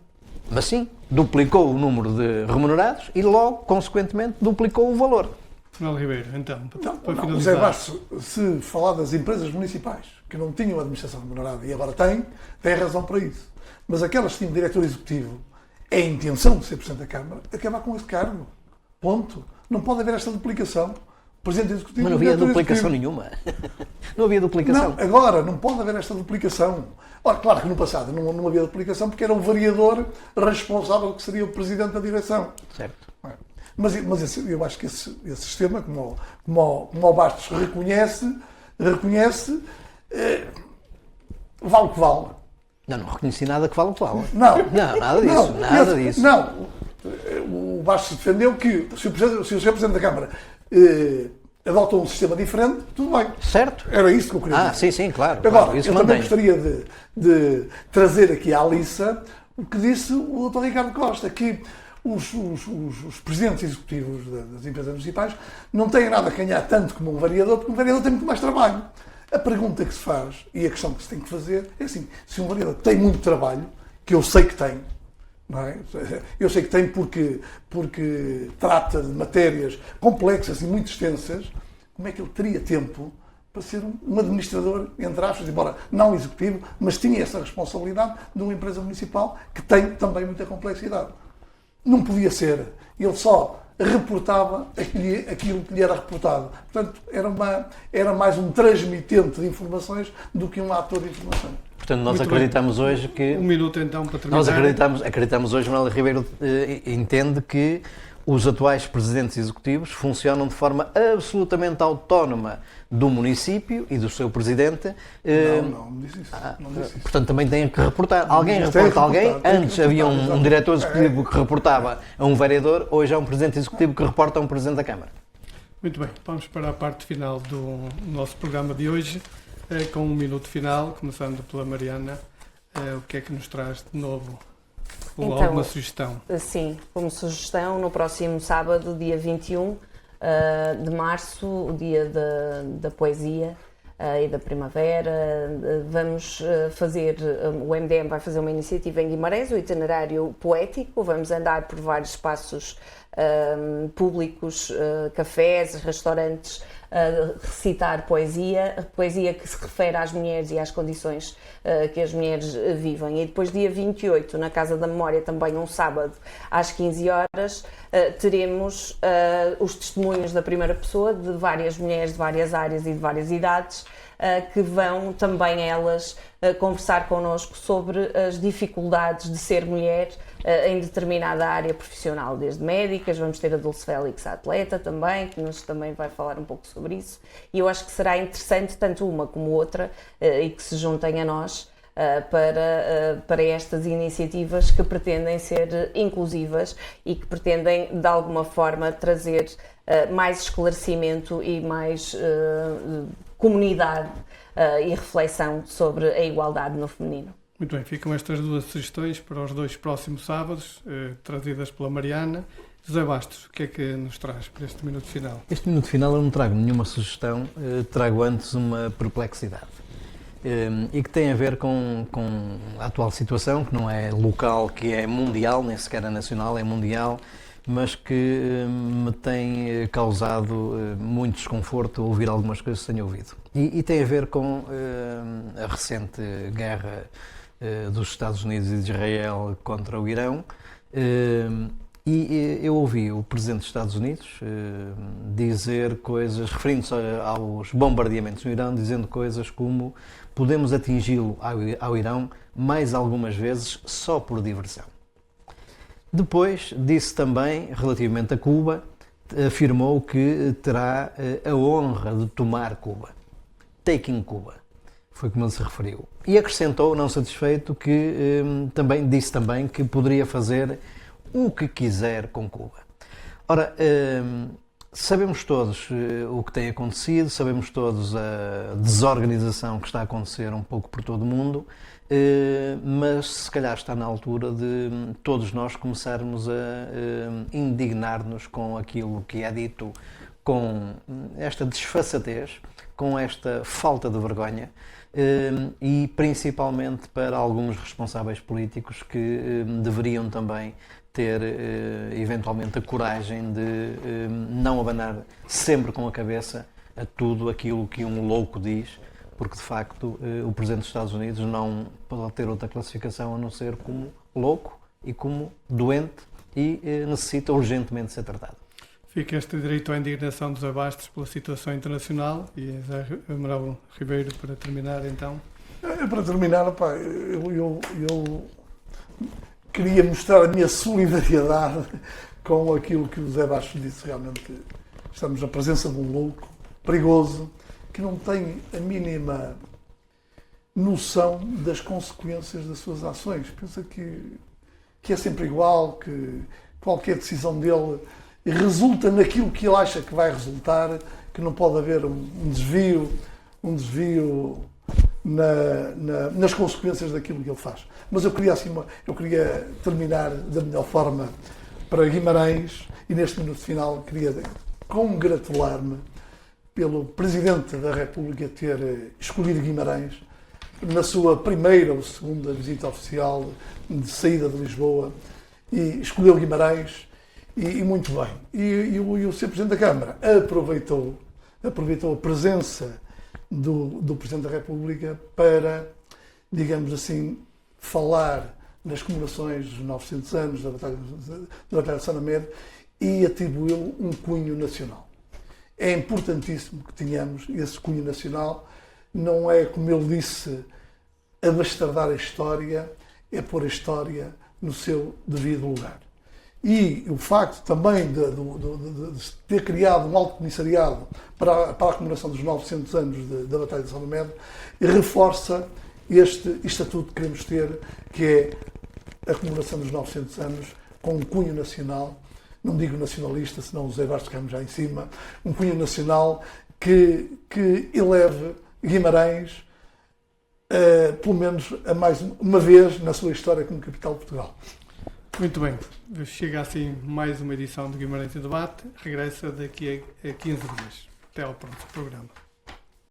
[SPEAKER 3] Mas sim, duplicou o número de remunerados e logo, consequentemente, duplicou o valor.
[SPEAKER 1] Manuel Ribeiro, então, para
[SPEAKER 2] Zé
[SPEAKER 1] finalizar.
[SPEAKER 2] Bastos, se falar das empresas municipais que não tinham administração remunerada e agora têm, tem razão para isso. Mas aquelas que tinham diretor executivo, é a intenção de ser Presidente da Câmara, acabar com esse cargo. Ponto. Não pode haver esta duplicação. Presidente Executivo.
[SPEAKER 3] Mas não havia duplicação nenhuma. Não havia duplicação.
[SPEAKER 2] Não, agora não pode haver esta duplicação. Ora, claro que no passado não havia duplicação porque era o vereador responsável que seria o Presidente da direção.
[SPEAKER 3] Certo.
[SPEAKER 2] Mas eu acho que esse sistema, como o Bastos reconhece, vale o que vale.
[SPEAKER 3] Não reconheci nada que vale o que vale.
[SPEAKER 2] Não,
[SPEAKER 3] nada disso. Nada disso.
[SPEAKER 2] Não, o Bastos defendeu que se o Sr. Presidente da Câmara adota um sistema diferente, tudo bem.
[SPEAKER 3] Certo.
[SPEAKER 2] Era isso que eu queria dizer.
[SPEAKER 3] Sim, claro.
[SPEAKER 2] Agora,
[SPEAKER 3] Isso
[SPEAKER 2] eu também gostaria de trazer aqui à liça o que disse o Dr. Ricardo Costa, que os presidentes executivos das empresas municipais não têm nada a ganhar tanto como um vereador, porque um vereador tem muito mais trabalho. A pergunta que se faz e a questão que se tem que fazer é assim, se um vereador tem muito trabalho, que eu sei que tem, não é? Eu sei que tem porque trata de matérias complexas e muito extensas, como é que ele teria tempo para ser um administrador, entre aspas, embora não executivo, mas tinha essa responsabilidade de uma empresa municipal que tem também muita complexidade. Não podia ser. Ele só reportava aquilo que lhe era reportado. Portanto, era mais um transmitente de informações do que um ator de informações.
[SPEAKER 3] Portanto, nós
[SPEAKER 1] Muito
[SPEAKER 3] acreditamos hoje que...
[SPEAKER 1] Um minuto então para terminar.
[SPEAKER 3] Nós acreditamos hoje, Manuel Ribeiro entende que os atuais presidentes executivos funcionam de forma absolutamente autónoma do município e do seu presidente.
[SPEAKER 2] Não disse isso. Não disse isso.
[SPEAKER 3] Portanto, também têm que reportar. Alguém
[SPEAKER 2] Isto tem
[SPEAKER 3] reporta
[SPEAKER 2] que reportar,
[SPEAKER 3] alguém.
[SPEAKER 2] tem que
[SPEAKER 3] Antes havia
[SPEAKER 2] reportar,
[SPEAKER 3] um diretor executivo que reportava a um vereador, hoje há um presidente executivo que reporta a um presidente da Câmara.
[SPEAKER 1] Muito bem, vamos para a parte final do nosso programa de hoje, com um minuto final, começando pela Mariana. O que é que nos traz de novo? Ou
[SPEAKER 4] Então,
[SPEAKER 1] alguma sugestão?
[SPEAKER 4] Sim, como sugestão, no próximo sábado, dia 21 de março, o dia da poesia e da primavera, vamos fazer, o MDM vai fazer uma iniciativa em Guimarães, o itinerário poético, vamos andar por vários espaços públicos, cafés, restaurantes, recitar poesia que se refere às mulheres e às condições que as mulheres vivem. E depois, dia 28, na Casa da Memória, também um sábado, às 15 horas, teremos os testemunhos da primeira pessoa de várias mulheres de várias áreas e de várias idades, que vão também elas conversar connosco sobre as dificuldades de ser mulher em determinada área profissional, desde médicas, vamos ter a Dulce Félix, a atleta também, que nos também vai falar um pouco sobre isso, e eu acho que será interessante tanto uma como outra e que se juntem a nós para estas iniciativas que pretendem ser inclusivas e que pretendem de alguma forma trazer mais esclarecimento e mais comunidade e reflexão sobre a igualdade no feminino.
[SPEAKER 1] Muito bem, ficam estas duas sugestões para os dois próximos sábados, trazidas pela Mariana. José Bastos, o que é que nos traz para este minuto final?
[SPEAKER 3] Este minuto final eu não trago nenhuma sugestão, trago antes uma perplexidade. E que tem a ver com a atual situação, que não é local, que é mundial, nem sequer é nacional, é mundial, mas que me tem causado muito desconforto ouvir algumas coisas que tenho ouvido. E tem a ver com a recente guerra dos Estados Unidos e de Israel contra o Irão. E eu ouvi o Presidente dos Estados Unidos dizer coisas, referindo-se aos bombardeamentos no Irão, dizendo coisas como: podemos atingi-lo ao Irão mais algumas vezes só por diversão. Depois disse também, relativamente a Cuba, afirmou que terá a honra de tomar Cuba. Taking Cuba. Foi como ele se referiu. E acrescentou, não satisfeito, que disse também que poderia fazer o que quiser com Cuba. Ora, sabemos todos o que tem acontecido, sabemos todos a desorganização que está a acontecer um pouco por todo o mundo, mas se calhar está na altura de todos nós começarmos a indignar-nos com aquilo que é dito, com esta desfaçatez, com esta falta de vergonha, e principalmente para alguns responsáveis políticos que deveriam também ter eventualmente a coragem de não abanar sempre com a cabeça a tudo aquilo que um louco diz, porque de facto o Presidente dos Estados Unidos não pode ter outra classificação a não ser como louco e como doente e necessita urgentemente ser tratado.
[SPEAKER 1] Fica este direito à indignação dos abastos pela situação internacional e José Manuel Ribeiro, para terminar então.
[SPEAKER 2] Para terminar, pá, eu queria mostrar a minha solidariedade com aquilo que o José Bastos disse. Realmente estamos na presença de um louco perigoso que não tem a mínima noção das consequências das suas ações. Pensa que é sempre igual, que qualquer decisão dele resulta naquilo que ele acha que vai resultar, que não pode haver um desvio nas consequências daquilo que ele faz. Mas eu queria terminar da melhor forma para Guimarães e neste minuto final queria congratular-me pelo Presidente da República ter escolhido Guimarães na sua primeira ou segunda visita oficial de saída de Lisboa, e escolheu Guimarães e muito bem. E o Sr. Presidente da Câmara aproveitou a presença do Presidente da República para, digamos assim, falar nas comemorações dos 900 anos da Batalha de Sanamed e atribuiu um cunho nacional. É importantíssimo que tenhamos esse cunho nacional. Não é, como ele disse, abastardar a história, é pôr a história no seu devido lugar. e o facto também de ter criado um alto comissariado para a comemoração dos 900 anos da Batalha de São Domingos reforça este estatuto que queremos ter, que é a comemoração dos 900 anos com um cunho nacional, não digo nacionalista, senão o José Bastos cai já em cima, um cunho nacional que eleve Guimarães, pelo menos a mais uma vez na sua história como capital de Portugal.
[SPEAKER 1] Muito bem, chega assim mais uma edição do Guimarães em Debate, regressa daqui a 15 dias. Até ao próximo programa.